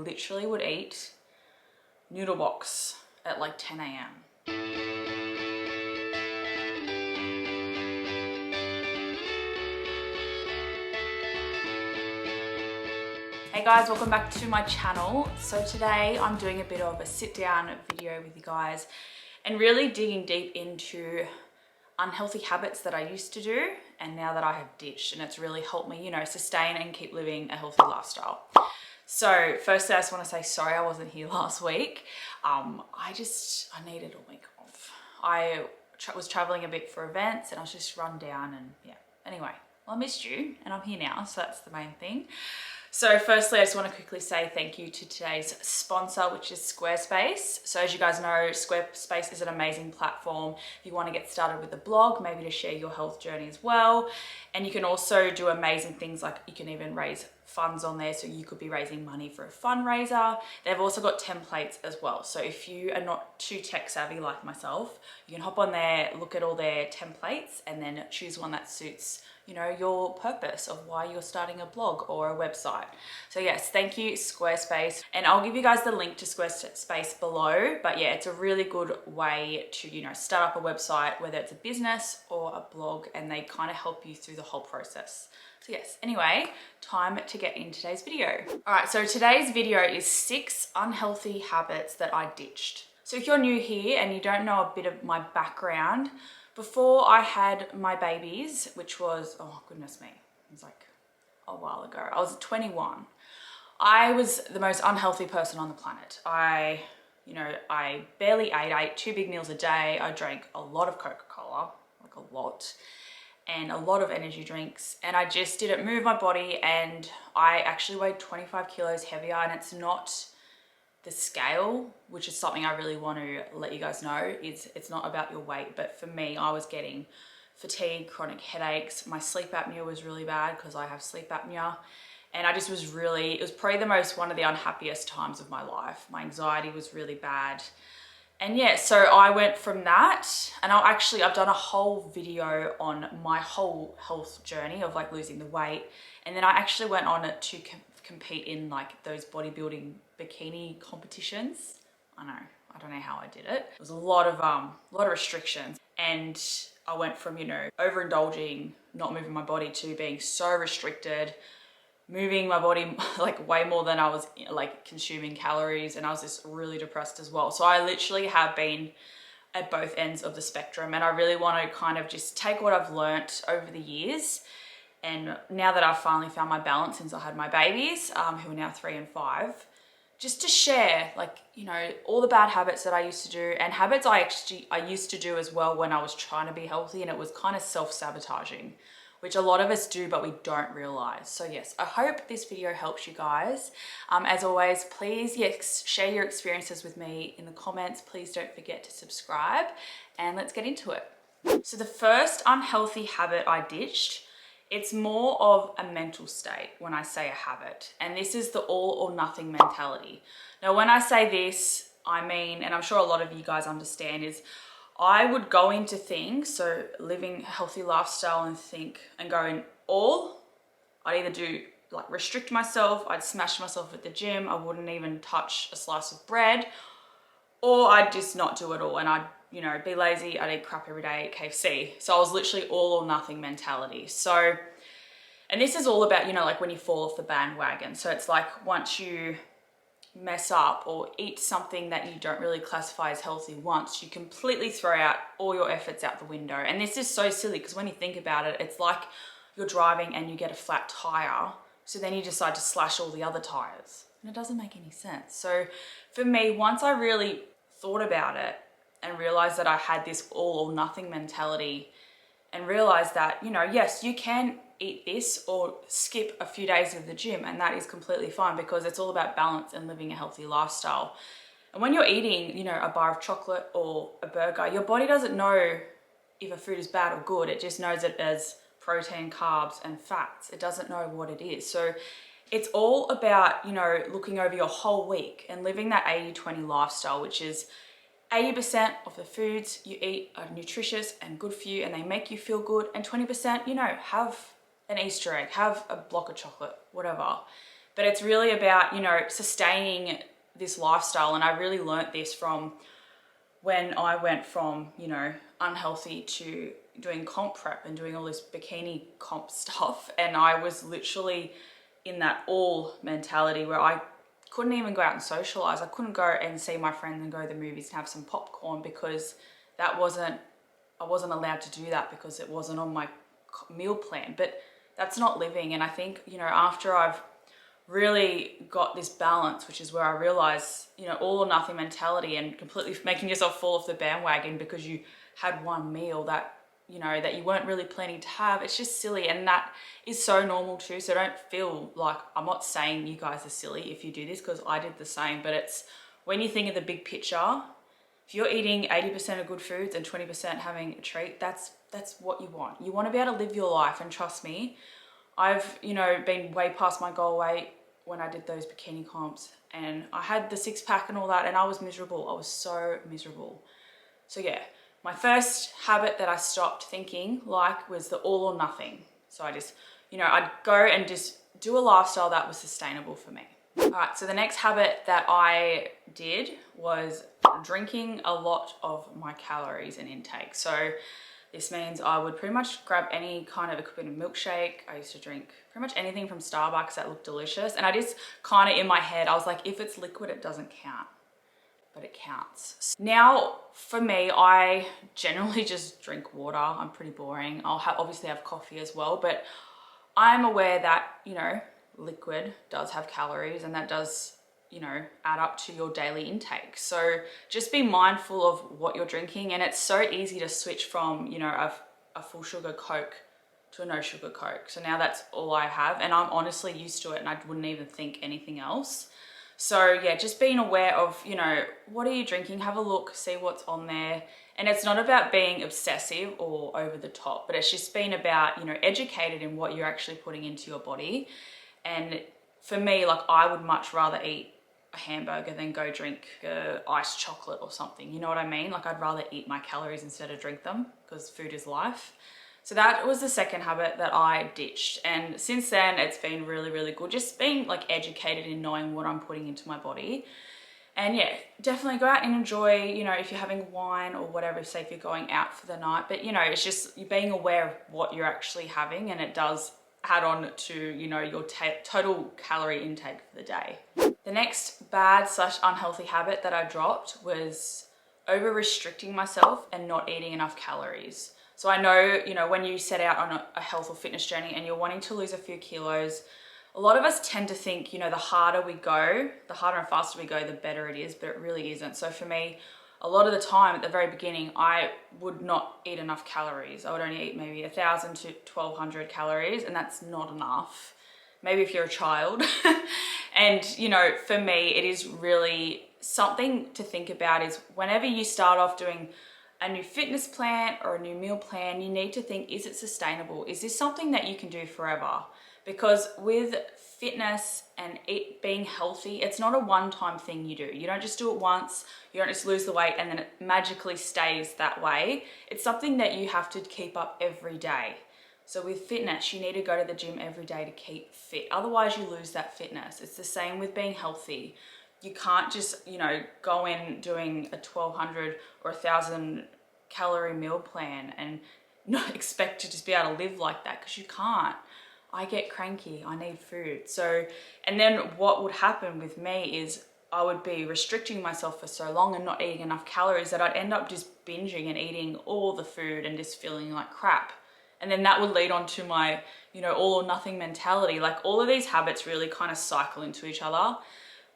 literally would eat noodle box at like 10 a.m. Hey guys, welcome back to my channel. So today I'm doing a bit of a sit down video with you guys and really digging deep into unhealthy habits that I used to do and now that I have ditched, and it's really helped me, you know, sustain and keep living a healthy lifestyle. So firstly, I just want to say sorry I wasn't here last week. I needed a week off. I was traveling a bit for events and I was just run down, and yeah. Anyway, well, I missed you and I'm here now, so that's the main thing. So firstly, I just want to quickly say thank you to today's sponsor, which is Squarespace. So as you guys know, Squarespace is an amazing platform if you want to get started with a blog, maybe to share your health journey as well. And you can also do amazing things, like you can even raise funds on there. So you could be raising money for a fundraiser. They've also got templates as well. So if you are not too tech savvy like myself, you can hop on there, look at all their templates, and then choose one that suits, you know, your purpose of why you're starting a blog or a website. So yes, thank you Squarespace. And I'll give you guys the link to Squarespace below. But yeah, it's a really good way to, you know, start up a website, whether it's a business or a blog, and they kind of help you through the whole process. So yes, anyway, time to get in today's video. All right, so today's video is 6 unhealthy habits that I ditched. So if you're new here and you don't know a bit of my background, before I had my babies, which was, oh goodness me, it was like a while ago. I was 21. I was the most unhealthy person on the planet. I barely ate. I ate 2 big meals a day. I drank a lot of Coca-Cola, like a lot, and a lot of energy drinks. And I just didn't move my body, and I actually weighed 25 kilos heavier, and it's not the scale, which is something I really want to let you guys know. It's not about your weight, but for me, I was getting fatigue, chronic headaches. My sleep apnea was really bad because I have sleep apnea. And I just was really, it was probably one of the unhappiest times of my life. My anxiety was really bad. And yeah, so I went from that, and I've done a whole video on my whole health journey of like losing the weight. And then I actually went on it to compete in like those bodybuilding bikini competitions. I don't know how I did it. It was a lot of restrictions, and I went from, you know, overindulging, not moving my body, to being so restricted, moving my body like way more than I was like consuming calories, and I was just really depressed as well. So I literally have been at both ends of the spectrum, and I really want to kind of just take what I've learnt over the years. And now that I've finally found my balance since I had my babies, who are now 3 and 5, just to share, like, you know, all the bad habits that I used to do, and habits I used to do as well when I was trying to be healthy, and it was kind of self-sabotaging, which a lot of us do, but we don't realize. So yes, I hope this video helps you guys. As always, please, yes, share your experiences with me in the comments. Please don't forget to subscribe, and let's get into it. So the first unhealthy habit I ditched, it's more of a mental state when I say a habit, and this is the all or nothing mentality. Now, when I say this, I mean, and I'm sure a lot of you guys understand, is I would go into things, so living a healthy lifestyle, and think and go in all. I'd either do like restrict myself, I'd smash myself at the gym, I wouldn't even touch a slice of bread, or I'd just not do it all, and I'd, you know, be lazy, I'd eat crap every day, eat KFC. So I was literally all or nothing mentality. So, and this is all about, you know, like when you fall off the bandwagon. So it's like once you mess up or eat something that you don't really classify as healthy once, you completely throw out all your efforts out the window. And this is so silly because when you think about it, it's like you're driving and you get a flat tire. So then you decide to slash all the other tires, and it doesn't make any sense. So for me, once I really thought about it and realized that I had this all or nothing mentality, and realized that, you know, yes, you can eat this or skip a few days of the gym, and that is completely fine, because it's all about balance and living a healthy lifestyle. And when you're eating, you know, a bar of chocolate or a burger, your body doesn't know if a food is bad or good. It just knows it as protein, carbs, and fats. It doesn't know what it is. So it's all about, you know, looking over your whole week and living that 80-20 lifestyle, which is 80% of the foods you eat are nutritious and good for you, and they make you feel good. And 20%, you know, have an Easter egg, have a block of chocolate, whatever. But it's really about, you know, sustaining this lifestyle. And I really learnt this from when I went from, you know, unhealthy to doing comp prep and doing all this bikini comp stuff. And I was literally in that all mentality where I couldn't even go out and socialize. I couldn't go and see my friends and go to the movies and have some popcorn because I wasn't allowed to do that because it wasn't on my meal plan. But that's not living. And I think, you know, after I've really got this balance, which is where I realize, you know, all or nothing mentality and completely making yourself fall off the bandwagon because you had one meal that, you know, that you weren't really planning to have. It's just silly, and that is so normal too. So don't feel like, I'm not saying you guys are silly if you do this, because I did the same, but it's when you think of the big picture, if you're eating 80% of good foods and 20% having a treat, that's what you want. You want to be able to live your life, and trust me, I've, you know, been way past my goal weight when I did those bikini comps, and I had the 6-pack and all that, and I was miserable. I was so miserable. So yeah, my first habit that I stopped thinking like was the all or nothing. So I just, you know, I'd go and just do a lifestyle that was sustainable for me. All right, so the next habit that I did was drinking a lot of my calories and intake. So this means I would pretty much grab any kind of, it could be a milkshake. I used to drink pretty much anything from Starbucks that looked delicious. And I just kind of in my head, I was like, if it's liquid, it doesn't count, but it counts. Now, for me, I generally just drink water. I'm pretty boring. I'll obviously have coffee as well, but I'm aware that, you know, liquid does have calories, and that does, you know, add up to your daily intake. So just be mindful of what you're drinking. And it's so easy to switch from, you know, a full sugar Coke to a no sugar Coke. So now that's all I have, and I'm honestly used to it, and I wouldn't even think anything else. So yeah, just being aware of, you know, what are you drinking? Have a look, see what's on there. And it's not about being obsessive or over the top, but it's just been about, you know, educated in what you're actually putting into your body. And for me, like, I would much rather eat a hamburger than go drink iced chocolate or something. You know what I mean? Like, I'd rather eat my calories instead of drink them, because food is life. So that was the second habit that I ditched. And since then, it's been really, really good. Just being like educated in knowing what I'm putting into my body. And yeah, definitely go out and enjoy, you know, if you're having wine or whatever, say if you're going out for the night. But, you know, it's just you being aware of what you're actually having, and it does add on to, you know, your total calorie intake for the day. The next bad / unhealthy habit that I dropped was over restricting myself and not eating enough calories. So I know, you know, when you set out on a health or fitness journey and you're wanting to lose a few kilos, a lot of us tend to think, you know, the harder we go, the harder and faster we go, the better it is, but it really isn't. So for me, a lot of the time at the very beginning, I would not eat enough calories. I would only eat maybe 1,000 to 1,200 calories, and that's not enough. Maybe if you're a child. And, you know, for me, it is really something to think about is whenever you start off doing a new fitness plan or a new meal plan, you need to think, is it sustainable? Is this something that you can do forever? Because with fitness and being healthy, it's not a one-time thing you do. You don't just do it once, you don't just lose the weight and then it magically stays that way. It's something that you have to keep up every day. So with fitness, you need to go to the gym every day to keep fit. Otherwise you lose that fitness. It's the same with being healthy. You can't just, you know, go in doing a 1,200 or 1,000 calorie meal plan and not expect to just be able to live like that, because you can't. I get cranky, I need food. So, and then what would happen with me is I would be restricting myself for so long and not eating enough calories that I'd end up just binging and eating all the food and just feeling like crap. And then that would lead on to my, you know, all or nothing mentality. Like, all of these habits really kind of cycle into each other.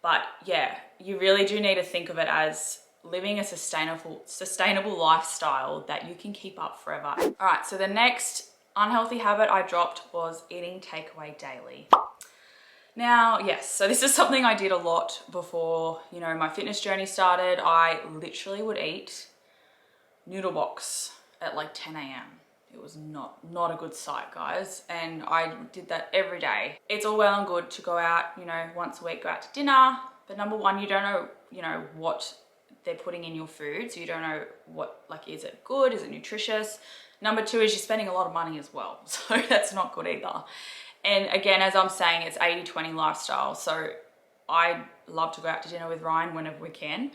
But yeah, you really do need to think of it as living a sustainable lifestyle that you can keep up forever. All right, so the next unhealthy habit I dropped was eating takeaway daily. Now, yes, so this is something I did a lot before, you know, my fitness journey started. I literally would eat noodle box at like 10 a.m. It was not a good sight, guys. And I did that every day. It's all well and good to go out, you know, once a week, go out to dinner. But number one, you don't know, you know, what they're putting in your food. So you don't know what, like, is it good? Is it nutritious? Number two is you're spending a lot of money as well. So that's not good either. And again, as I'm saying, it's 80-20 lifestyle. So I love to go out to dinner with Ryan whenever we can.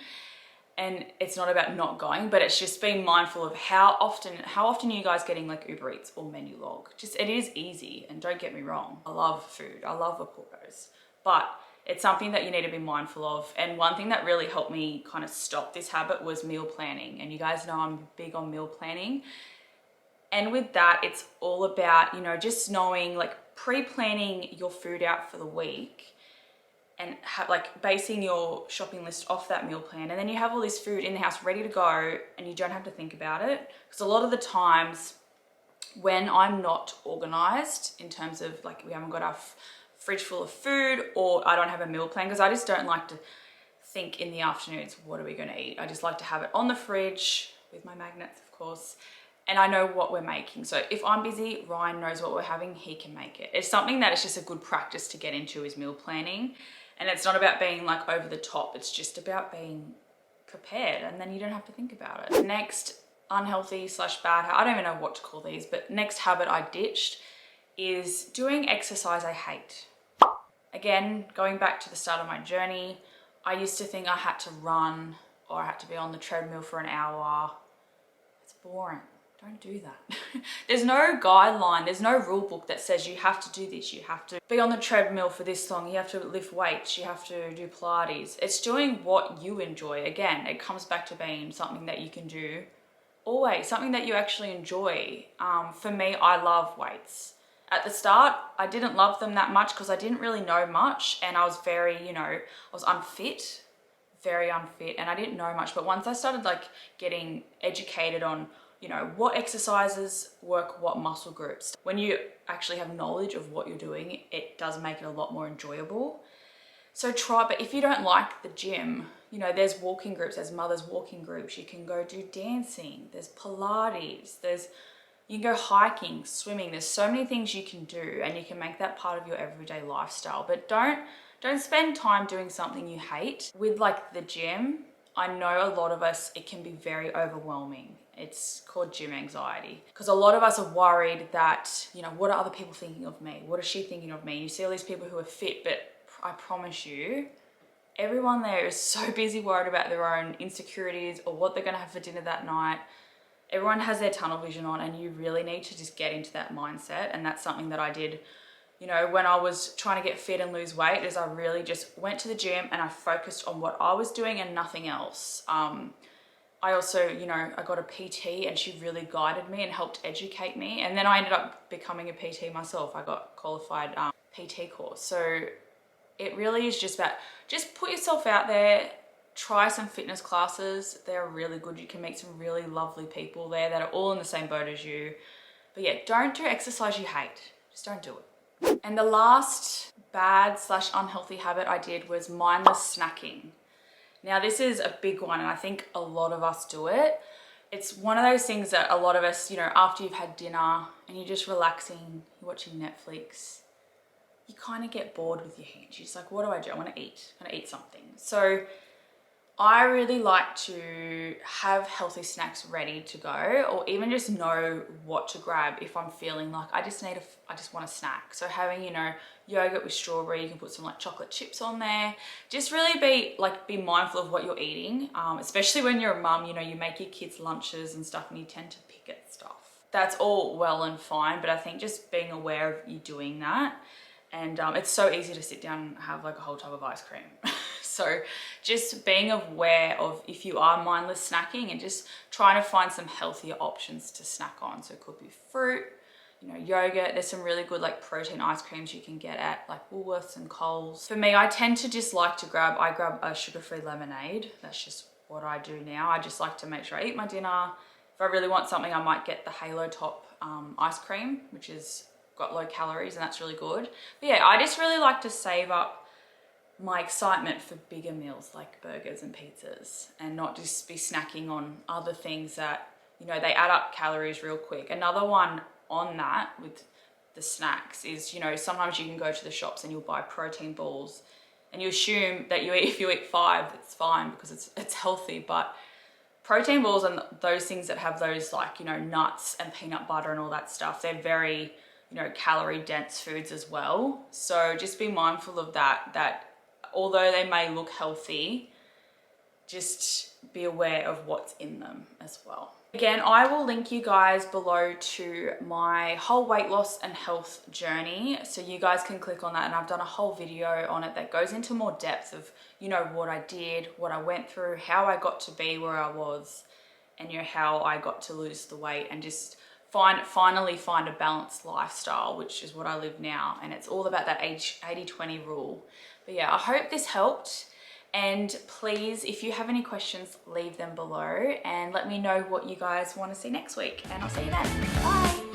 And it's not about not going, but it's just being mindful of how often are you guys getting like Uber Eats or menu log. Just, it is easy, and don't get me wrong, I love food, I love a portos, but it's something that you need to be mindful of. And one thing that really helped me kind of stop this habit was meal planning. And you guys know I'm big on meal planning. And with that, it's all about, you know, just knowing, like pre-planning your food out for the week, and like basing your shopping list off that meal plan. And then you have all this food in the house ready to go, and you don't have to think about it. Because a lot of the times when I'm not organized in terms of like, we haven't got our fridge full of food, or I don't have a meal plan, because I just don't like to think in the afternoons, what are we going to eat? I just like to have it on the fridge with my magnets, of course, and I know what we're making. So if I'm busy, Ryan knows what we're having, he can make it. It's something that is just a good practice to get into, is meal planning. And it's not about being like over the top, it's just about being prepared, and then you don't have to think about it. Next unhealthy / bad, I don't even know what to call these, but next habit I ditched is doing exercise I hate. Again, going back to the start of my journey, I used to think I had to run or I had to be on the treadmill for an hour. It's boring. Don't do that. There's no guideline, there's no rule book that says you have to do this, you have to be on the treadmill for this long, you have to lift weights, you have to do Pilates. It's doing what you enjoy. Again, it comes back to being something that you can do always, something that you actually enjoy. For me, I love weights. At the start, I didn't love them that much because I didn't really know much, and I was very, you know, I was unfit, very unfit, and I didn't know much. But once I started like getting educated on, you know, what exercises work what muscle groups, when you actually have knowledge of what you're doing, it does make it a lot more enjoyable. So try, but if you don't like the gym, you know, there's walking groups, there's mothers walking groups, you can go do dancing, there's Pilates, you can go hiking, swimming, there's so many things you can do, and you can make that part of your everyday lifestyle. But don't spend time doing something you hate. With like the gym, I know a lot of us, it can be very overwhelming. It's called gym anxiety, because a lot of us are worried that, you know, what are other people thinking of me? What is she thinking of me? You see all these people who are fit, but I promise you, everyone there is so busy worried about their own insecurities or what they're going to have for dinner that night. Everyone has their tunnel vision on, and you really need to just get into that mindset. And that's something that I did, you know, when I was trying to get fit and lose weight, is I really just went to the gym and I focused on what I was doing and nothing else. I also, you know, I got a PT, and she really guided me and helped educate me. And then I ended up becoming a PT myself. I got qualified PT course. So it really is just about, just put yourself out there, try some fitness classes. They're really good. You can meet some really lovely people there that are all in the same boat as you. But yeah, don't do exercise you hate. Just don't do it. And the last bad / unhealthy habit I did was mindless snacking. Now this is a big one, and I think a lot of us do it. It's one of those things that a lot of us, you know, after you've had dinner and you're just relaxing, you're watching Netflix, you kind of get bored with your hands. You're just like, what do? I want to eat. I want to eat something. So I really like to have healthy snacks ready to go, or even just know what to grab if I'm feeling like I just want a snack. So having, you know, yogurt with strawberry, you can put some like chocolate chips on there. Just really be mindful of what you're eating, especially when you're a mum, you know, you make your kids lunches and stuff and you tend to pick at stuff. That's all well and fine, but I think just being aware of you doing that. And it's so easy to sit down and have like a whole tub of ice cream. So just being aware of if you are mindless snacking, and just trying to find some healthier options to snack on. So it could be fruit, you know, yogurt. There's some really good like protein ice creams you can get at like Woolworths and Coles. For me, I tend to just like to grab a sugar-free lemonade. That's just what I do now. I just like to make sure I eat my dinner. If I really want something, I might get the Halo Top ice cream, which is got low calories, and that's really good. But yeah, I just really like to save up my excitement for bigger meals like burgers and pizzas, and not just be snacking on other things that, you know, they add up calories real quick. Another one on that with the snacks is, you know, sometimes you can go to the shops and you'll buy protein balls, and you assume that if you eat 5, it's fine because it's healthy. But protein balls and those things that have those, like, you know, nuts and peanut butter and all that stuff, they're very, you know, calorie dense foods as well. So just be mindful of that although they may look healthy, just be aware of what's in them as well. Again, I will link you guys below to my whole weight loss and health journey, so you guys can click on that, and I've done a whole video on it that goes into more depth of, you know, what I did, what I went through, how I got to be where I was, and you know, how I got to lose the weight and just finally find a balanced lifestyle, which is what I live now. And it's all about that 80-20 rule. But yeah, I hope this helped. And please, if you have any questions, leave them below and let me know what you guys want to see next week. And I'll see you then. Bye.